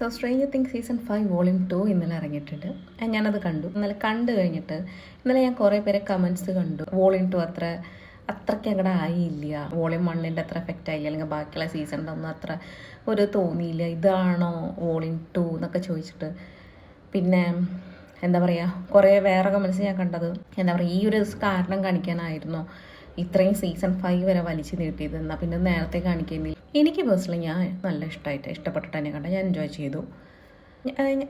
So stranger things season 5 volume 2 ഇന്നലെ ഇറങ്ങിയിട്ടുണ്ട്. ഞാനത് കണ്ടു. ഇന്നലെ കണ്ടു കഴിഞ്ഞിട്ട് ഇന്നലെ ഞാൻ കുറേ പേരെ കമൻസ് കണ്ടു. വോളിയം 2 അത്രയ്ക്ക് അങ്ങടെ ആയില്ല, വോളിയം 1ൻ്റെ അത്ര എഫക്റ്റ് ആയില്ല, അല്ലെങ്കിൽ ബാക്കിയുള്ള സീസണിൻ്റെ ഒന്നും അത്ര ഒരു തോന്നിയില്ല, ഇതാണോ വോളിയം 2 എന്നൊക്കെ ചോദിച്ചിട്ട്. പിന്നെ എന്താ പറയുക, കുറേ വേറെ കമൻസ് ഞാൻ കണ്ടത് എന്താ പറയുക, ഈ ഒരു കാരണം കാണിക്കാനായിരുന്നു ഇത്രയും സീസൺ 5 വരെ വലിച്ചു നീട്ടിയത്, എന്നാൽ പിന്നെ നേരത്തെ കാണിക്കുന്നില്ല. എനിക്ക് പേഴ്സണലി ഞാൻ നല്ല ഇഷ്ടപ്പെട്ടിട്ട് തന്നെ കണ്ട, ഞാൻ എൻജോയ് ചെയ്തു.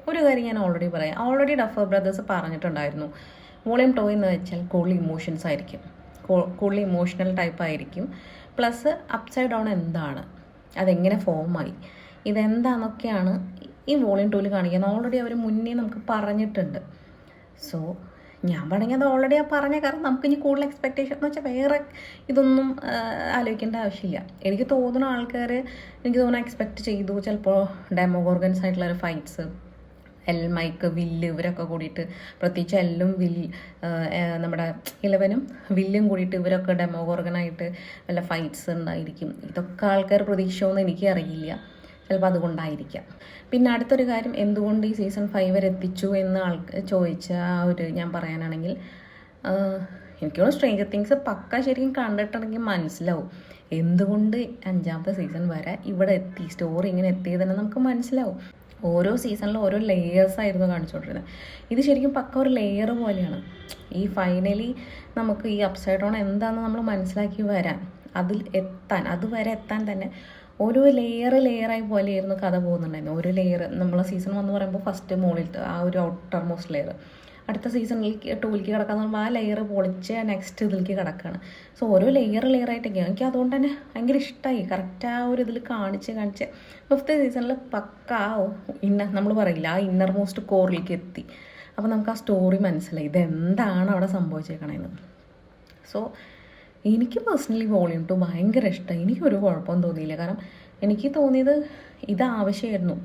ഒരു കാര്യം ഞാൻ ഓൾറെഡി ഡഫർ ബ്രദേഴ്സ് പറഞ്ഞിട്ടുണ്ടായിരുന്നു, വോളിയം 2 എന്ന് വെച്ചാൽ കൂടുതൽ ഇമോഷൻസ് ആയിരിക്കും, കൂടുതൽ ഇമോഷണൽ ടൈപ്പ് ആയിരിക്കും. പ്ലസ് അപ്സൈഡ് ഡൗൺ എന്താണ്, അതെങ്ങനെ ഫോമായി, ഇതെന്താണെന്നൊക്കെയാണ് ഈ വോളിയം 2 കാണിക്കുന്നത്. ഓൾറെഡി അവർ മുന്നേ നമുക്ക് പറഞ്ഞിട്ടുണ്ട്. സോ ഞാൻ വേണമെങ്കിൽ അത് ഓൾറെഡി പറഞ്ഞ കാരണം നമുക്ക് ഇനി കൂടുതൽ എക്സ്പെക്റ്റേഷൻ എന്ന് വെച്ചാൽ വേറെ ഇതൊന്നും ആലോചിക്കേണ്ട ആവശ്യമില്ല. എനിക്ക് തോന്നുന്ന ആൾക്കാർ എക്സ്പെക്റ്റ് ചെയ്തു ചിലപ്പോൾ ഡെമോഗോർഗൻസ് ആയിട്ടുള്ള ഒരു ഫൈറ്റ്സ്, മൈക്ക് വില്ല് ഇവരൊക്കെ കൂടിയിട്ട്, പ്രത്യേകിച്ച് നമ്മുടെ 11-ഉം വില്ലും കൂടിയിട്ട് ഇവരൊക്കെ ഡെമോഗോർഗനായിട്ട് വല്ല ഫൈറ്റ്സ് ഉണ്ടായിരിക്കും. ഇതൊക്കെ ആൾക്കാർ പ്രതീക്ഷിച്ചോന്ന് എനിക്കറിയില്ല, ചിലപ്പോൾ അതുകൊണ്ടായിരിക്കാം. പിന്നെ അടുത്തൊരു കാര്യം, എന്തുകൊണ്ട് ഈ സീസൺ 5 വരെ എത്തിച്ചു എന്ന് ചോദിച്ച ഞാൻ പറയാനാണെങ്കിൽ, എനിക്കോട് സ്ട്രേഞ്ചർ തിങ്സ് പക്ക ശരിക്കും കണ്ടിട്ടുണ്ടെങ്കിൽ മനസ്സിലാവും എന്തുകൊണ്ട് 5ാമത്തെ സീസൺ വരെ ഇവിടെ എത്തി, സ്റ്റോറി ഇങ്ങനെ എത്തിയതെന്ന് നമുക്ക് മനസ്സിലാവും. ഓരോ സീസണിലും ഓരോ ലെയേഴ്സ് ആയിരുന്നു കാണിച്ചുകൊണ്ടിരുന്നത്. ഇത് ശരിക്കും പക്ക ഒരു ലെയർ പോലെയാണ്. ഈ ഫൈനലി നമുക്ക് ഈ അപ്സൈഡ് ഡൗൺ എന്താണെന്ന് നമ്മൾ മനസ്സിലാക്കി വരാൻ, അതുവരെ എത്താൻ തന്നെ ഓരോ ലെയറായി പോലെയായിരുന്നു കഥ പോകുന്നുണ്ടായിരുന്നു. ഓരോ ലെയർ നമ്മളെ സീസൺ 1 പറയുമ്പോൾ ഫസ്റ്റ് മുകളിലത്തെ ആ ഒരു ഔട്ടർ മോസ്റ്റ് ലെയർ, അടുത്ത സീസണിലേക്ക് 2ലേക്ക് കിടക്കാന്ന് പറയുമ്പോൾ ആ ലെയർ പൊളിച്ച് നെക്സ്റ്റ് ഇതിലേക്ക് കിടക്കുകയാണ്. സോ ഓരോ ലെയറായിട്ടൊക്കെയാണ്. എനിക്ക് അതുകൊണ്ട് തന്നെ ഭയങ്കര ഇഷ്ടമായി. കറക്റ്റ് ആ ഒരു ഇതിൽ കാണിച്ച് 5th സീസണിൽ പക്ക നമ്മൾ പറയില്ല, ആ ഇന്നർ മോസ്റ്റ് കോറിലേക്ക് എത്തി. അപ്പോൾ നമുക്ക് ആ സ്റ്റോറി മനസ്സിലായി ഇതെന്താണ് അവിടെ സംഭവിച്ചേക്കണേന്ന്. സോ എനിക്ക് പേഴ്സണലി വോളിയം 2 ഭയങ്കര ഇഷ്ടമായി. എനിക്കൊരു കുഴപ്പമൊന്നും തോന്നിയില്ല. കാരണം എനിക്ക് തോന്നിയത് ഇത് ആവശ്യമായിരുന്നു,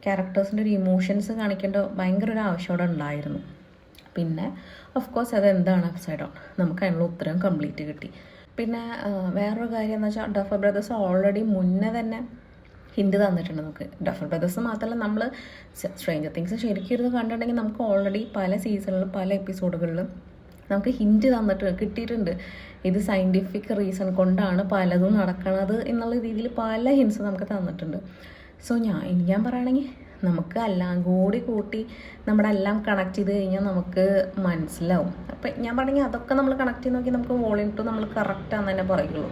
ക്യാരക്ടേഴ്സിൻ്റെ ഒരു ഇമോഷൻസ് കാണിക്കേണ്ട ഭയങ്കര ഒരു ആവശ്യം അവിടെ ഉണ്ടായിരുന്നു. പിന്നെ ഓഫ് കോഴ്സ് അതെന്താണ് അപ്സൈഡ് ഡൗൺ, നമുക്ക് അതിനുള്ള ഉത്തരം കംപ്ലീറ്റ് കിട്ടി. പിന്നെ വേറൊരു കാര്യം എന്ന് വെച്ചാൽ ഡഫർ ബ്രദേഴ്സ് ഓൾറെഡി മുന്നേ തന്നെ ഹിൻഡ് തന്നിട്ടുണ്ട് നമുക്ക്. ഡഫർ ബ്രദേഴ്സ് മാത്രമല്ല, നമ്മൾ സ്ട്രേഞ്ചർ തിങ്സ് ശരിക്കും ഇരുന്ന് കണ്ടിട്ടുണ്ടെങ്കിൽ നമുക്ക് ഓൾറെഡി പല സീസണിലും പല എപ്പിസോഡുകളിലും നമുക്ക് ഹിൻഡ് കിട്ടിയിട്ടുണ്ട്. ഇത് സയൻറ്റിഫിക് റീസൺ കൊണ്ടാണ് പലതും നടക്കണത് എന്നുള്ള രീതിയിൽ പല ഹിൻസ് നമുക്ക് തന്നിട്ടുണ്ട്. സോ ഞാൻ പറയുകയാണെങ്കിൽ നമുക്ക് എല്ലാം കൂട്ടി നമ്മുടെ എല്ലാം കണക്ട് ചെയ്ത് കഴിഞ്ഞാൽ നമുക്ക് മനസ്സിലാവും. അപ്പം ഞാൻ പറയുകയാണെങ്കിൽ അതൊക്കെ നമ്മൾ കണക്ട് ചെയ്ത് നോക്കി നമുക്ക് വോളിയം 2 നമ്മൾ കറക്റ്റാന്ന് തന്നെ പറയുള്ളൂ.